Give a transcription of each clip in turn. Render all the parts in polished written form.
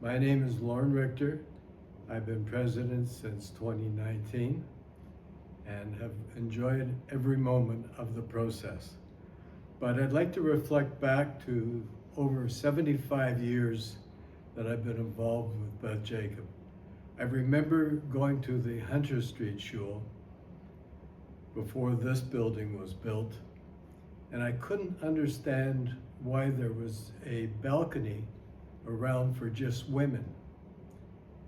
My name is Lorne Richter. I've been president since 2019 and have enjoyed every moment of the process. But I'd like to reflect back to over 75 years that I've been involved with Beth Jacob. I remember going to the Hunter Street Shul before this building was built, and I couldn't understand why there was a balcony around for just women.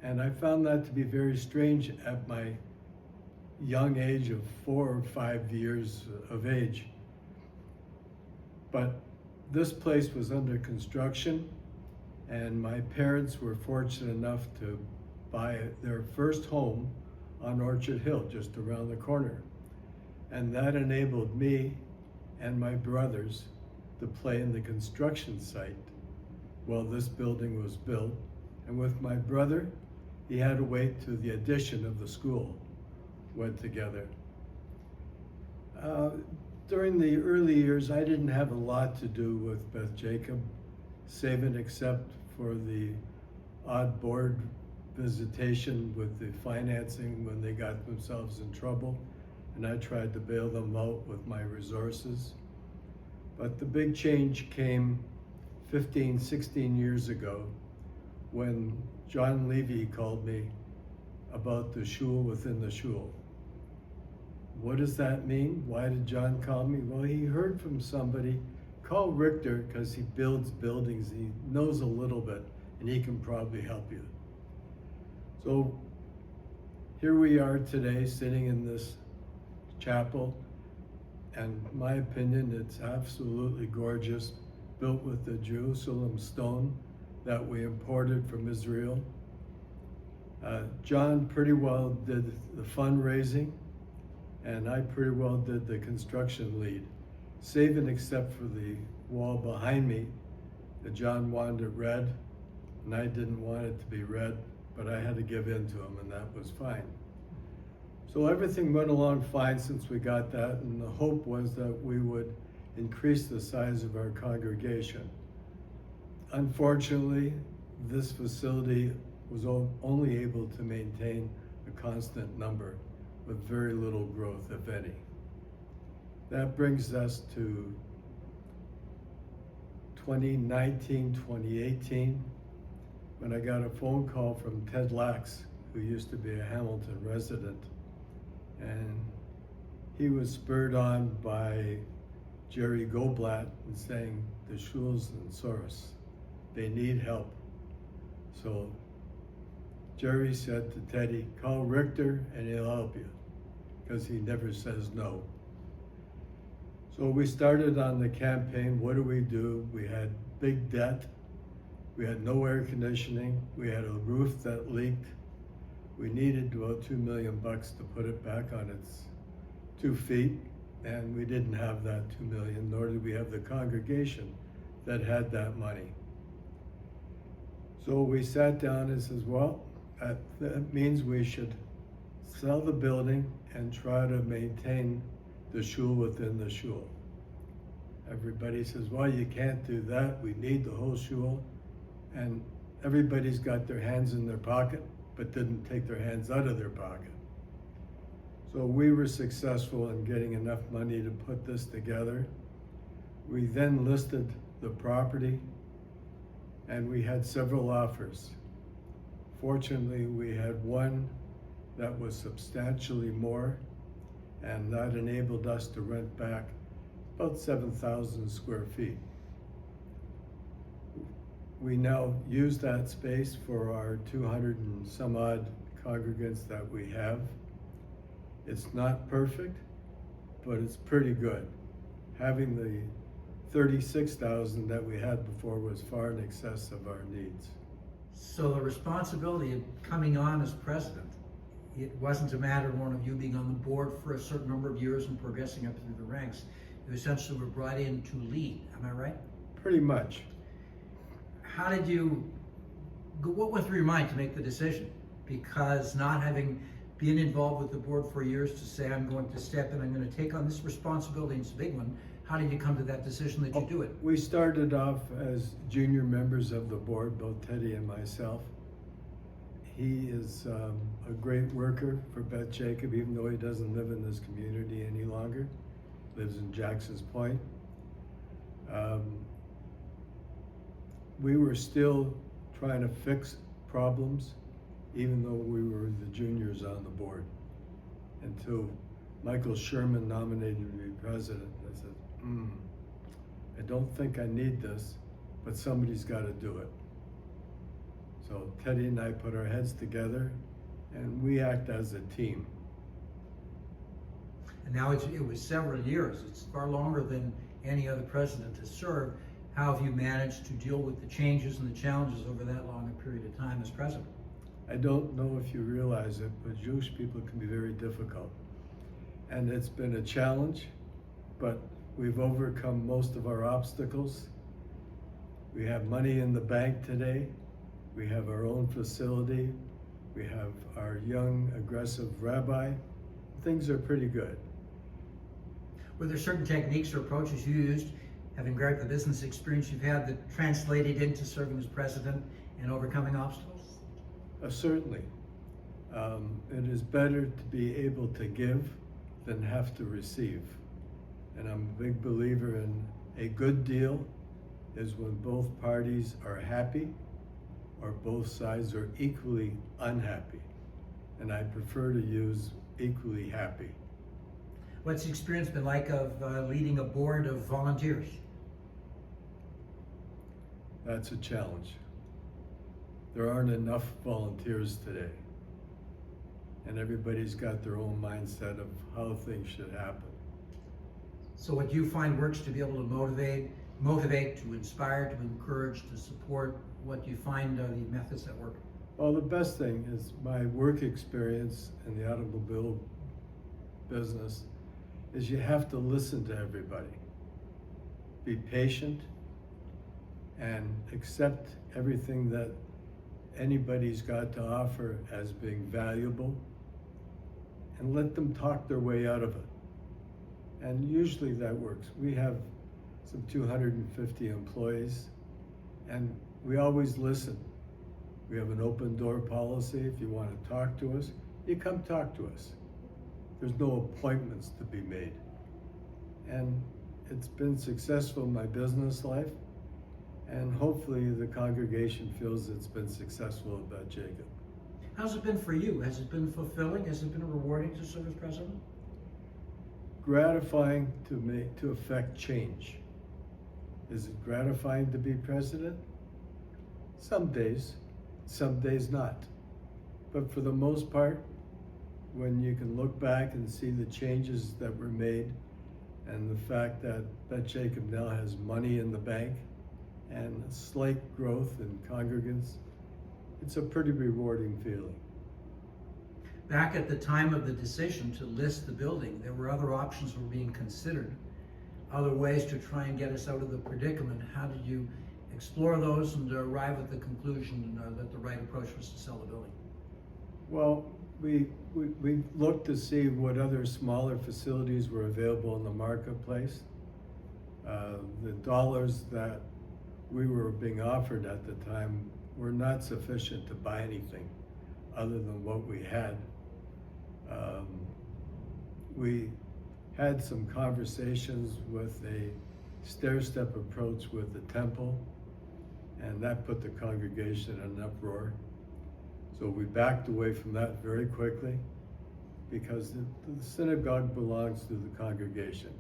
And I found that to be very strange at my young age of 4 or 5 years of age. But this place was under construction, and my parents were fortunate enough to buy their first home on Orchard Hill, just around the corner. And that enabled me and my brothers to play in the construction site while this building was built. And with my brother, he had to wait till the addition of the school went together. During the early years, I didn't have a lot to do with Beth Jacob, save and except for the odd board visitation with the financing when they got themselves in trouble, and I tried to bail them out with my resources. But the big change came 15, 16 years ago when John Levy called me about the shul within the shul. What does that mean? Why did John call me? Well, he heard from somebody, call Richter, because he builds buildings, he knows a little bit, and he can probably help you. So here we are today, sitting in this chapel, and in my opinion, it's absolutely gorgeous, built with the Jerusalem stone that we imported from Israel. John pretty well did the fundraising, and I pretty well did the construction lead, save and except for the wall behind me that John wanted it red, and I didn't want it to be red, but I had to give in to him, and that was fine. So everything went along fine since we got that, and the hope was that we would increase the size of our congregation. Unfortunately, this facility was only able to maintain a constant number with very little growth, if any. That brings us to 2019, 2018, when I got a phone call from Ted Lax, who used to be a Hamilton resident. And he was spurred on by Jerry Goblat and saying, the shul's in Soros, they need help. So Jerry said to Teddy, call Richter and he'll help you, because he never says no. So we started on the campaign. What do? We had big debt. We had no air conditioning. We had a roof that leaked. We needed about $2 million to put it back on its 2 feet, and we didn't have that $2 million, nor did we have the congregation that had that money. So we sat down and says, well, that means we should sell the building and try to maintain the shul within the shul. Everybody says, well, you can't do that. We need the whole shul. And everybody's got their hands in their pocket, but didn't take their hands out of their pocket. So we were successful in getting enough money to put this together. We then listed the property, and we had several offers. Fortunately, we had one that was substantially more, and that enabled us to rent back about 7,000 square feet. We now use that space for our 200 and some odd congregants that we have. It's not perfect, but it's pretty good. Having the 36,000 that we had before was far in excess of our needs. So the responsibility of coming on as president, it wasn't a matter of you being on the board for a certain number of years and progressing up through the ranks. You essentially were brought in to lead, am I right? Pretty much. How did you, what went through your mind to make the decision? Because not having been involved with the board for years to say, I'm going to step in, I'm going to take on this responsibility, it's a big one, How did you come to that decision that you do it? We started off as junior members of the board, both Teddy and myself. He is a great worker for Beth Jacob, even though he doesn't live in this community any longer. Lives in Jackson's Point. We were still trying to fix problems, even though we were the juniors on the board, until Michael Sherman nominated me to be president. I said, I don't think I need this, but somebody's got to do it. So Teddy and I put our heads together, and we act as a team. And now it was several years. It's far longer than any other president has served. How have you managed to deal with the changes and the challenges over that long a period of time as president? I don't know if you realize it, but Jewish people can be very difficult. And it's been a challenge, but we've overcome most of our obstacles. We have money in the bank today. We have our own facility. We have our young, aggressive rabbi. Things are pretty good. Were there certain techniques or approaches you used, having regard to the business experience you've had, that translated into serving as president and overcoming obstacles? Certainly. It is better to be able to give than have to receive. And I'm a big believer in a good deal is when both parties are happy or both sides are equally unhappy. And I prefer to use equally happy. What's the experience been like of leading a board of volunteers? That's a challenge. There aren't enough volunteers today. And everybody's got their own mindset of how things should happen. So what do you find works to be able to motivate, to inspire, to encourage, to support? What do you find are the methods that work? Well, the best thing is my work experience in the automobile business is you have to listen to everybody. Be patient and accept everything that anybody's got to offer as being valuable, and let them talk their way out of it. And usually that works. We have some 250 employees, and we always listen. We have an open door policy. If you want to talk to us, you come talk to us. There's no appointments to be made. And it's been successful in my business life, and hopefully the congregation feels it's been successful at Beth Jacob. How's it been for you? Has it been fulfilling? Has it been rewarding to serve as president? Gratifying to affect change. Is it gratifying to be president? Some days not. But for the most part, when you can look back and see the changes that were made, and the fact that Beth Jacob now has money in the bank and a slight growth in congregants, it's a pretty rewarding feeling. Back at the time of the decision to list the building, there were other options that were being considered, other ways to try and get us out of the predicament. How did you explore those and arrive at the conclusion that the right approach was to sell the building? Well, we looked to see what other smaller facilities were available in the marketplace. The dollars that we were being offered at the time were not sufficient to buy anything other than what we had. We had some conversations with a stair-step approach with the temple, and that put the congregation in an uproar. So we backed away from that very quickly, because the synagogue belongs to the congregation.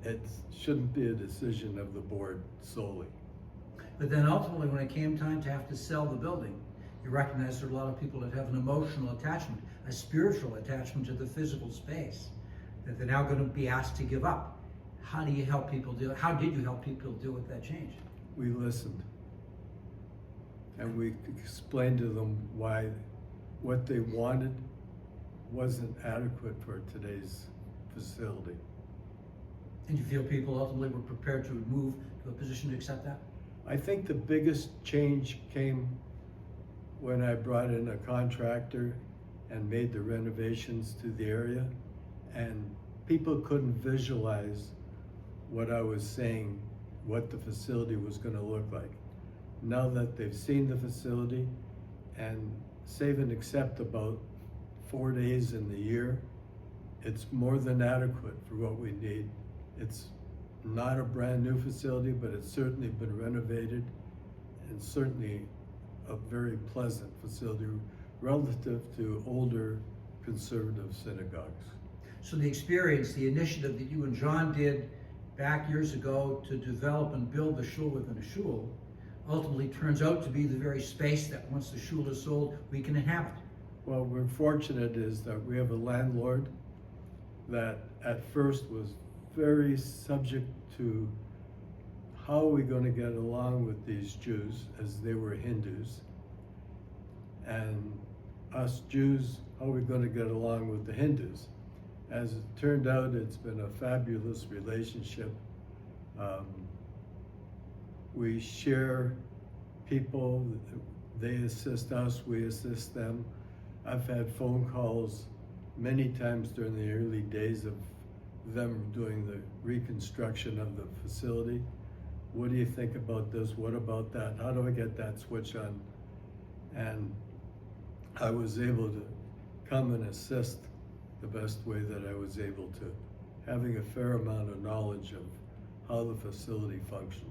It shouldn't be a decision of the board solely. But then ultimately, when it came time to have to sell the building, you recognize there are a lot of people that have an emotional attachment, a spiritual attachment to the physical space that they're now going to be asked to give up. How do you help people deal? How did you help people deal with that change? We listened, and we explained to them why what they wanted wasn't adequate for today's facility. And you feel people ultimately were prepared to move to a position to accept that? I think the biggest change came when I brought in a contractor and made the renovations to the area, and people couldn't visualize what I was saying, what the facility was going to look like. Now that they've seen the facility and save and accept about 4 days in the year, it's more than adequate for what we need. It's not a brand new facility, but it's certainly been renovated and certainly a very pleasant facility relative to older conservative synagogues. So the experience, the initiative that you and John did back years ago to develop and build the shul within a shul ultimately turns out to be the very space that once the shul is sold, we can inhabit. Well, we're fortunate is that we have a landlord that at first was very subject to how are we going to get along with these Jews, as they were Hindus, and us Jews, how are we going to get along with the Hindus? As it turned out, it's been a fabulous relationship. We share people, they assist us, we assist them. I've had phone calls many times during the early days of them doing the reconstruction of the facility. What do you think about this? What about that? How do I get that switch on? And I was able to come and assist the best way that I was able to, having a fair amount of knowledge of how the facility functioned.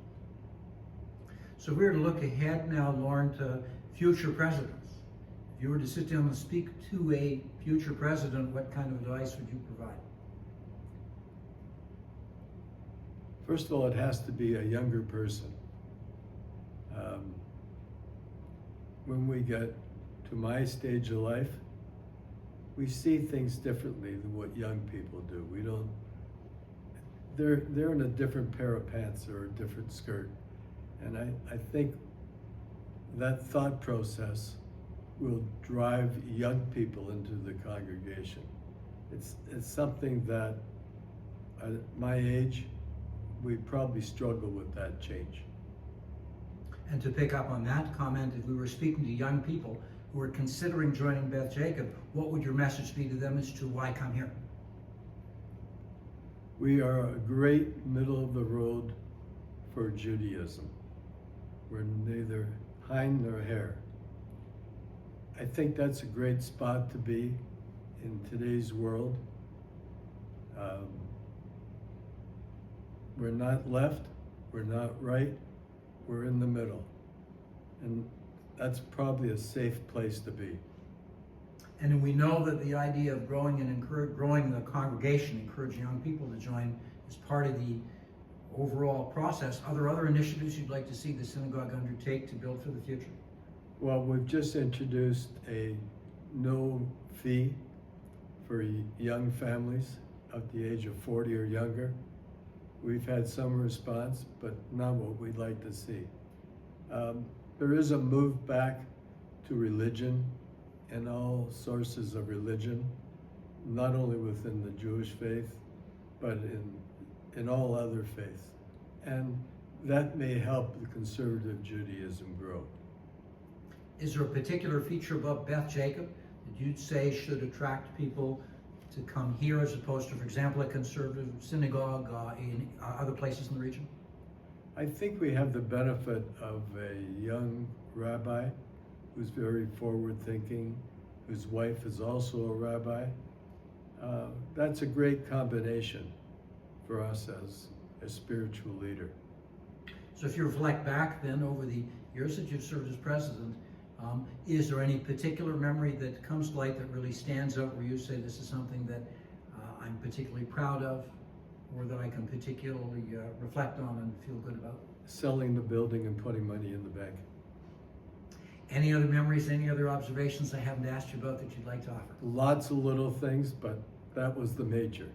So we're to look ahead now, Lorne, to future presidents. If you were to sit down and speak to a future president, what kind of advice would you provide? First of all, it has to be a younger person. When we get to my stage of life, we see things differently than what young people do. We don't, they're in a different pair of pants or a different skirt. And I think that thought process will drive young people into the congregation. It's something that at my age, we probably struggle with that change. And to pick up on that comment, if we were speaking to young people who are considering joining Beth Jacob, what would your message be to them as to why come here? We are a great middle of the road for Judaism. We're neither hind nor hair. I think that's a great spot to be in today's world. We're not left, we're not right, we're in the middle. And that's probably a safe place to be. And we know that the idea of growing the congregation, encouraging young people to join, is part of the overall process. Are there other initiatives you'd like to see the synagogue undertake to build for the future? Well, we've just introduced a no fee for young families of the age of 40 or younger. We've had some response, but not what we'd like to see. There is a move back to religion and all sources of religion, not only within the Jewish faith, but in all other faiths. And that may help the conservative Judaism grow. Is there a particular feature about Beth Jacob that you'd say should attract people to come here as opposed to, for example, a conservative synagogue in other places in the region? I think we have the benefit of a young rabbi who's very forward-thinking, whose wife is also a rabbi. That's a great combination for us as a spiritual leader. So if you reflect back then over the years that you've served as president, is there any particular memory that comes to light that really stands out where you say this is something that I'm particularly proud of, or that I can particularly reflect on and feel good about? Selling the building and putting money in the bank. Any other memories, any other observations I haven't asked you about that you'd like to offer? Lots of little things, but that was the major.